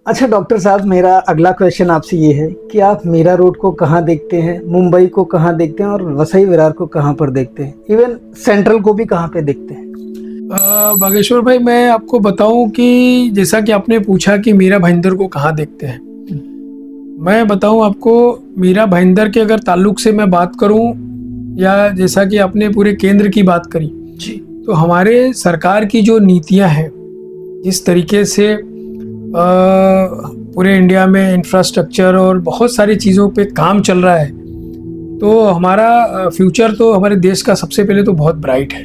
अच्छा डॉक्टर साहब, मेरा अगला क्वेश्चन आपसे ये है कि आप मीरा रोड को कहाँ देखते हैं, मुंबई को कहाँ देखते हैं और वसई विरार को कहाँ पर देखते हैं, इवन सेंट्रल को भी कहाँ पे देखते हैं? बागेश्वर भाई, मैं आपको बताऊं कि जैसा कि आपने पूछा कि मीरा भाईंदर को कहाँ देखते हैं, मैं बताऊं आपको, मीरा भाईंदर के अगर ताल्लुक से मैं बात करूं या जैसा कि आपने पूरे केंद्र की बात करी जी। तो हमारे सरकार की जो नीतियां हैं, जिस तरीके से पूरे इंडिया में इंफ्रास्ट्रक्चर और बहुत सारी चीज़ों पे काम चल रहा है, तो हमारा फ्यूचर तो हमारे देश का सबसे पहले तो बहुत ब्राइट है।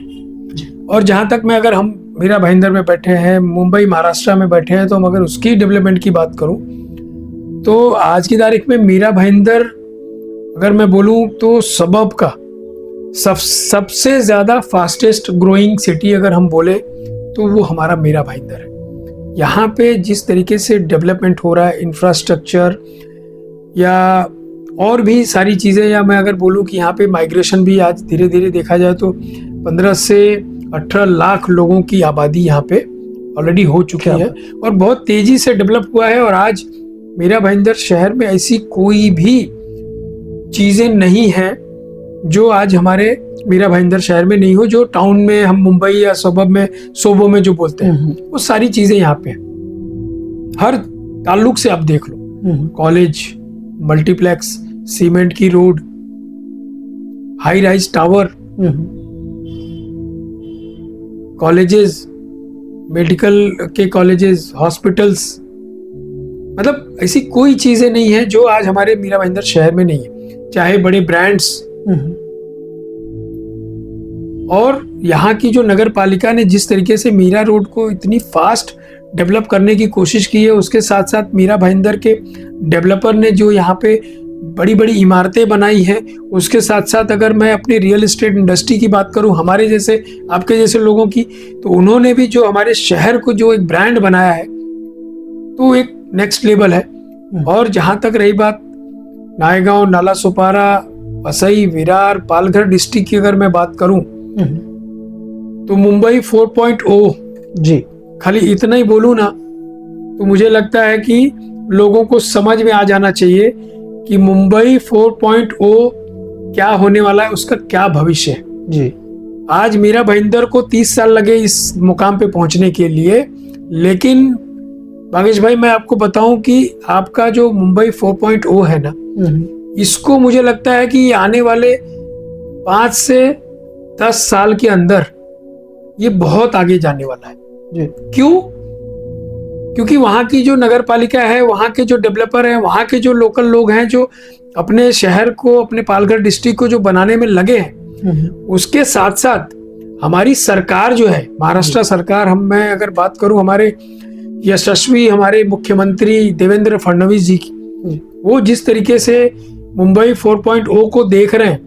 और जहाँ तक मैं, अगर हम मीरा भाईंदर में बैठे हैं, मुंबई महाराष्ट्र में बैठे हैं, तो हम अगर उसकी डेवलपमेंट की बात करूँ तो आज की तारीख में मीरा भाईंदर, अगर मैं बोलूँ तो सबब का सबसे ज़्यादा फास्टेस्ट ग्रोइंग सिटी अगर हम बोले तो वो हमारा मीरा भाईंदर है। यहाँ पे जिस तरीके से डेवलपमेंट हो रहा है, इंफ्रास्ट्रक्चर या और भी सारी चीज़ें, या मैं अगर बोलूँ कि यहाँ पे माइग्रेशन भी आज धीरे धीरे देखा जाए तो 15 से 18 लाख लोगों की आबादी यहाँ पे ऑलरेडी हो चुकी है और बहुत तेज़ी से डेवलप हुआ है। और आज मीरा भाईंदर शहर में ऐसी कोई भी चीज़ें नहीं हैं जो आज हमारे मीरा भाईंदर शहर में नहीं हो, जो टाउन में हम मुंबई या सोबो में जो बोलते हैं, वो सारी चीजें यहाँ पे हैं। हर ताल्लुक से आप देख लो, कॉलेज, मल्टीप्लेक्स, सीमेंट की road, high rise tower, colleges, medical के कॉलेजेस, हॉस्पिटल्स, मतलब ऐसी कोई चीजें नहीं है जो आज हमारे मीरा भाईंदर शहर में नहीं है। चाहे बड़े ब्रांड्स, और यहाँ की जो नगर पालिका ने जिस तरीके से मीरा रोड को इतनी फास्ट डेवलप करने की कोशिश की है, उसके साथ साथ मीरा भाईंदर के डेवलपर ने जो यहाँ पे बड़ी बड़ी इमारतें बनाई हैं, उसके साथ साथ अगर मैं अपनी रियल एस्टेट इंडस्ट्री की बात करूँ, हमारे जैसे आपके जैसे लोगों की, तो उन्होंने भी जो हमारे शहर को जो एक ब्रांड बनाया है, तो एक नेक्स्ट लेवल है। और जहाँ तक रही बात नायगांव, नाला सोपारा, वसई, विरार, पालघर डिस्ट्रिक्ट की अगर मैं बात करूं तो मुंबई 4.0, जी, खाली इतना ही बोलूं ना तो मुझे लगता है कि लोगों को समझ में आ जाना चाहिए कि मुंबई 4.0 क्या होने वाला है, उसका क्या भविष्य है। जी। आज मीरा भाईंदर को 30 साल लगे इस मुकाम पे पहुंचने के लिए, लेकिन बागेश भाई मैं आपको बताऊं कि आपका जो मुंबई 4.0 है ना, इसको मुझे लगता है कि आने वाले 5 से 10 साल के अंदर ये बहुत आगे जाने वाला है। क्यों? क्योंकि वहां की जो नगर पालिका है, वहां के जो डेवलपर हैं, वहां के जो लोकल लोग हैं, जो अपने शहर को, अपने पालघर डिस्ट्रिक्ट को जो बनाने में लगे हैं, उसके साथ साथ हमारी सरकार जो है, महाराष्ट्र सरकार, मैं अगर बात करूं हमारे यशस्वी हमारे मुख्यमंत्री देवेंद्र फडणवीस जी की, वो जिस तरीके से मुंबई 4.0 को देख रहे हैं,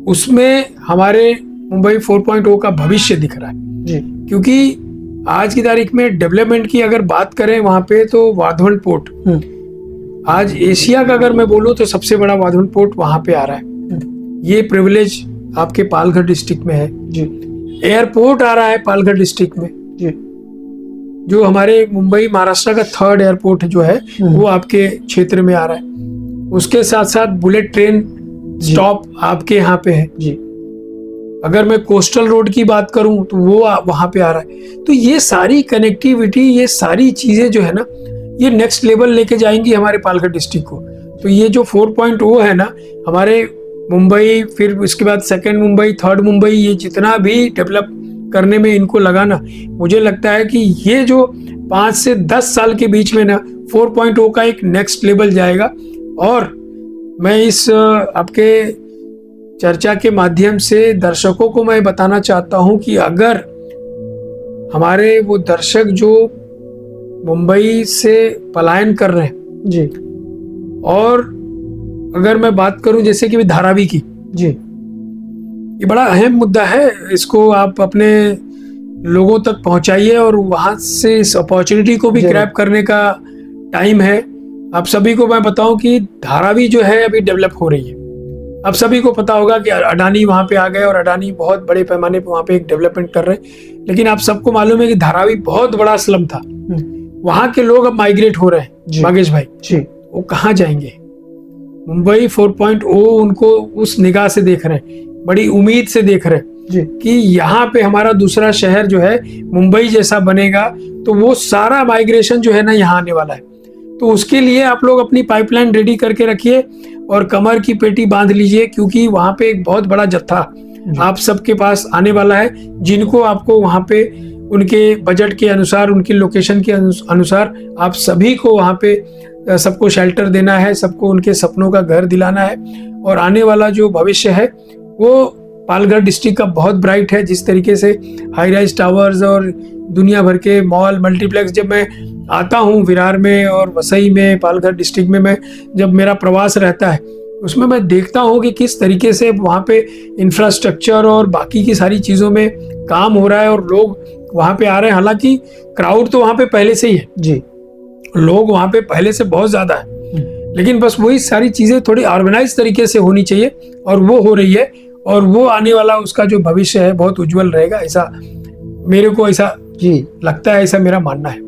उसमें हमारे मुंबई 4.0 का भविष्य दिख रहा है जी। क्योंकि आज की तारीख में डेवलपमेंट की अगर बात करें वहां पे, तो वाधवन पोर्ट आज एशिया का अगर मैं बोलूं तो सबसे बड़ा वाधवन पोर्ट वहां पे आ रहा है। ये प्रिविलेज आपके पालघर डिस्ट्रिक्ट में है जी। एयरपोर्ट आ रहा है पालघर डिस्ट्रिक्ट में जी, जो हमारे मुंबई महाराष्ट्र का 3rd एयरपोर्ट जो है वो आपके क्षेत्र में आ रहा है। उसके साथ साथ बुलेट ट्रेन स्टॉप आपके यहाँ पे है जी। अगर मैं कोस्टल रोड की बात करूं तो वो वहां पे आ रहा है। तो ये सारी कनेक्टिविटी, ये सारी चीजें जो है ना, ये नेक्स्ट लेवल लेके जाएंगी हमारे पालघर डिस्ट्रिक्ट को। तो ये जो 4.0 है ना, हमारे मुंबई, फिर उसके बाद 2nd मुंबई, 3rd मुंबई, ये जितना भी डेवलप करने में इनको लगा ना, मुझे लगता है कि ये जो 5 से 10 साल के बीच में ना 4.0 का एक नेक्स्ट लेवल जाएगा। और मैं इस आपके चर्चा के माध्यम से दर्शकों को मैं बताना चाहता हूं कि अगर हमारे वो दर्शक जो मुंबई से पलायन कर रहे हैं जी, और अगर मैं बात करूं जैसे कि धारावी की जी, ये बड़ा अहम मुद्दा है, इसको आप अपने लोगों तक पहुंचाइए और वहां से इस अपॉर्चुनिटी को भी ग्रैब करने का टाइम है। आप सभी को मैं बताऊं कि धारावी जो है अभी डेवलप हो रही है। आप सभी को पता होगा कि अडानी वहां पे आ गए और अडानी बहुत बड़े पैमाने पे वहां पे एक डेवलपमेंट कर रहे हैं, लेकिन आप सबको मालूम है कि धारावी बहुत बड़ा स्लम था। वहां के लोग अब माइग्रेट हो रहे जी। हैं भागेश भाई, जी वो कहाँ जाएंगे? मुंबई 4.0 उनको उस निगाह से देख रहे हैं, बड़ी उम्मीद से देख रहे हैं जी कि यहाँ पे हमारा दूसरा शहर जो है मुंबई जैसा बनेगा, तो वो सारा माइग्रेशन जो है ना यहाँ आने वाला है। तो उसके लिए आप लोग अपनी पाइपलाइन रेडी करके रखिए और कमर की पेटी बांध लीजिए, क्योंकि वहाँ पे एक बहुत बड़ा जत्था आप सबके पास आने वाला है, जिनको आपको वहाँ पे उनके बजट के अनुसार, उनकी लोकेशन के अनुसार आप सभी को वहाँ पे सबको शेल्टर देना है, सबको उनके सपनों का घर दिलाना है। और आने वाला जो भविष्य है वो पालघर डिस्ट्रिक्ट का बहुत ब्राइट है। जिस तरीके से हाई राइज टावर्स और दुनिया भर के मॉल मल्टीप्लेक्स, जब मैं आता हूँ विरार में और वसई में, पालघर डिस्ट्रिक्ट में, मैं जब मेरा प्रवास रहता है उसमें मैं देखता हूँ कि किस तरीके से वहाँ पे इंफ्रास्ट्रक्चर और बाकी की सारी चीज़ों में काम हो रहा है और लोग वहाँ पे आ रहे हैं। हालांकि क्राउड तो वहाँ पे पहले से ही है जी, लोग वहाँ पे पहले से बहुत ज़्यादा है, लेकिन बस वही सारी चीज़ें थोड़ी ऑर्गेनाइज तरीके से होनी चाहिए और वो हो रही है। और वो आने वाला उसका जो भविष्य है बहुत उज्जवल रहेगा, ऐसा मेरे को ऐसा जी लगता है, ऐसा मेरा मानना है।